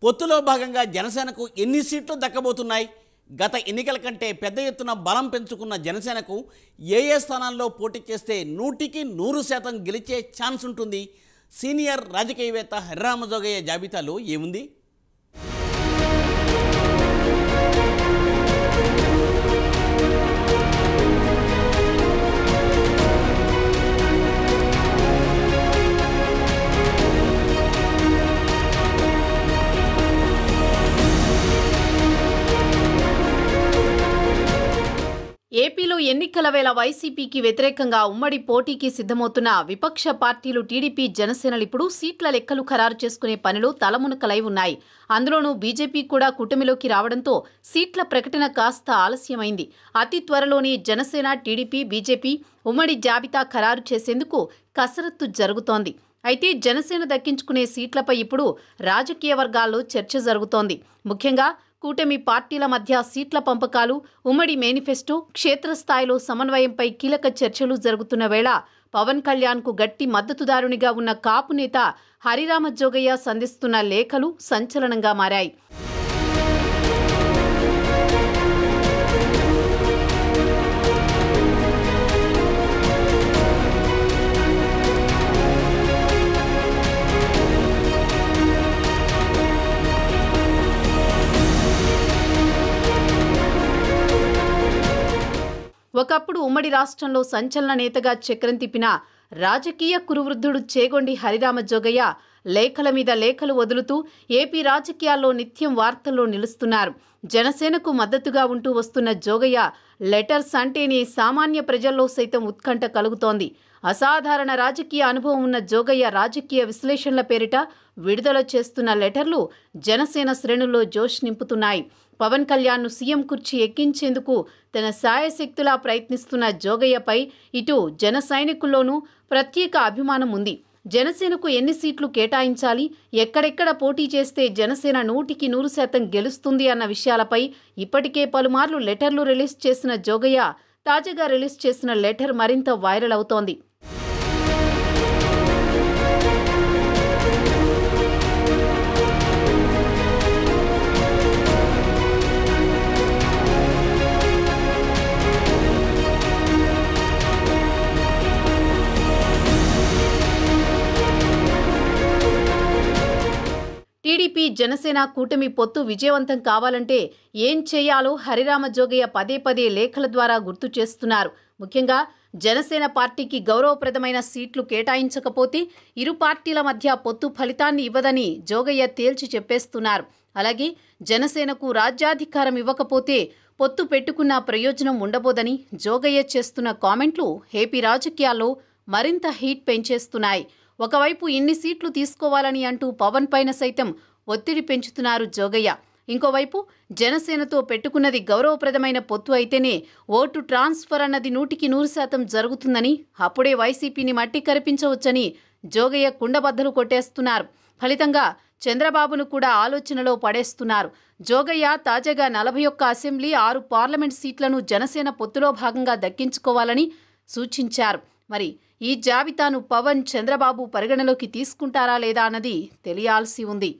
పొత్తులో భాగంగా జనసేనకు ఎన్ని సీట్లు దక్కబోతున్నాయి? గత ఎన్నికల కంటే పెద్ద ఎత్తున బలం పెంచుకున్న జనసేనకు ఏ స్థానాల్లో పోటీ చేస్తే 100% గెలిచే ఛాన్స్ ఉంటుంది? సీనియర్ రాజకీయవేత్త హరిరామజోగయ్య జాబితాలో ఏముంది? ఏపీలో ఎన్నికల వేళ వైసీపీకి వ్యతిరేకంగా ఉమ్మడి పోటీకి సిద్ధమవుతున్న విపక్ష పార్టీలు టీడీపీ, జనసేనలు ఇప్పుడు సీట్ల లెక్కలు ఖరారు చేసుకునే పనిలో తలమునకలై ఉన్నాయి. అందులోనూ బీజేపీ కూడా కూటమిలోకి రావడంతో సీట్ల ప్రకటన కాస్త ఆలస్యమైంది. అతి త్వరలోనే జనసేన, టీడీపీ, బీజేపీ ఉమ్మడి జాబితా ఖరారు చేసేందుకు కసరత్తు జరుగుతోంది. అయితే జనసేన దక్కించుకునే సీట్లపై ఇప్పుడు రాజకీయ వర్గాల్లో చర్చ జరుగుతోంది. ముఖ్యంగా కూటమి పార్టీల మధ్య సీట్ల పంపకాలు, ఉమ్మడి మేనిఫెస్టో, క్షేత్రస్థాయిలో సమన్వయంపై కీలక చర్చలు జరుగుతున్న వేళ పవన్ కళ్యాణ్కు గట్టి మద్దతుదారునిగా ఉన్న కాపు నేత హరిరామజోగయ్య సంధిస్తున్న లేఖలు సంచలనంగా మారాయి. ఒకప్పుడు ఉమ్మడి రాష్ట్రంలో సంచలన నేతగా చక్రం తిప్పిన రాజకీయ కురువృద్ధుడు చేగొండి హరిరామజోగయ్య లేఖల మీద లేఖలు వదులుతూ ఏపీ రాజకీయాల్లో నిత్యం వార్తల్లో నిలుస్తున్నారు. జనసేనకు మద్దతుగా ఉంటూ వస్తున్న జోగయ్య లెటర్స్ అంటేనే సామాన్య ప్రజల్లో సైతం ఉత్కంఠ కలుగుతోంది. అసాధారణ రాజకీయ అనుభవం ఉన్న జోగయ్య రాజకీయ విశ్లేషణల పేరిట విడుదల చేస్తున్న లెటర్లు జనసేన శ్రేణుల్లో జోష్ నింపుతున్నాయి. పవన్ కళ్యాణ్ను సీఎం కుర్చీ ఎక్కించేందుకు తన శాయశక్తులా ప్రయత్నిస్తున్న జోగయ్యపై ఇటు జన సైనికుల్లోనూ ప్రత్యేక అభిమానం ఉంది. జనసేనకు ఎన్ని సీట్లు కేటాయించాలి, ఎక్కడెక్కడ పోటీ చేస్తే జనసేన 100% గెలుస్తుంది అన్న విషయాలపై ఇప్పటికే పలుమార్లు లెటర్లు రిలీజ్ చేసిన జోగయ్య తాజాగా రిలీజ్ చేసిన లెటర్ మరింత వైరల్ అవుతోంది. టీడీపీ, జనసేన కూటమి పొత్తు విజయవంతం కావాలంటే ఏం చేయాలో హరిరామజోగయ్య పదే పదే లేఖల ద్వారా గుర్తు చేస్తున్నారు. ముఖ్యంగా జనసేన పార్టీకి గౌరవప్రదమైన సీట్లు కేటాయించకపోతే ఇరు పార్టీల మధ్య పొత్తు ఫలితాన్ని ఇవ్వదని జోగయ్య తేల్చి చెప్పేస్తున్నారు. అలాగే జనసేనకు రాజ్యాధికారం ఇవ్వకపోతే పొత్తు పెట్టుకున్న ప్రయోజనం ఉండబోదని జోగయ్య చేస్తున్న కామెంట్లు ఏపీ రాజకీయాల్లో మరింత హీట్ పెంచేస్తున్నాయి. ఒకవైపు ఇన్ని సీట్లు తీసుకోవాలని అంటూ పవన్ పైన సైతం ఒత్తిడి పెంచుతున్నారు జోగయ్య. ఇంకోవైపు జనసేనతో పెట్టుకున్నది గౌరవప్రదమైన పొత్తు అయితేనే ఓటు ట్రాన్స్ఫర్ అన్నది 100% జరుగుతుందని, అప్పుడే వైసీపీని మట్టి కరిపించవచ్చని జోగయ్య కుండబద్దలు కొట్టేస్తున్నారు. ఫలితంగా చంద్రబాబును కూడా ఆలోచనలో పడేస్తున్నారు. జోగయ్య తాజాగా 41 అసెంబ్లీ, 6 పార్లమెంట్ సీట్లను జనసేన పొత్తులో భాగంగా దక్కించుకోవాలని సూచించారు. మరి ఈ జాబితాను పవన్, చంద్రబాబు పరిగణలోకి తీసుకుంటారా లేదా అన్నది తెలియాల్సి ఉంది.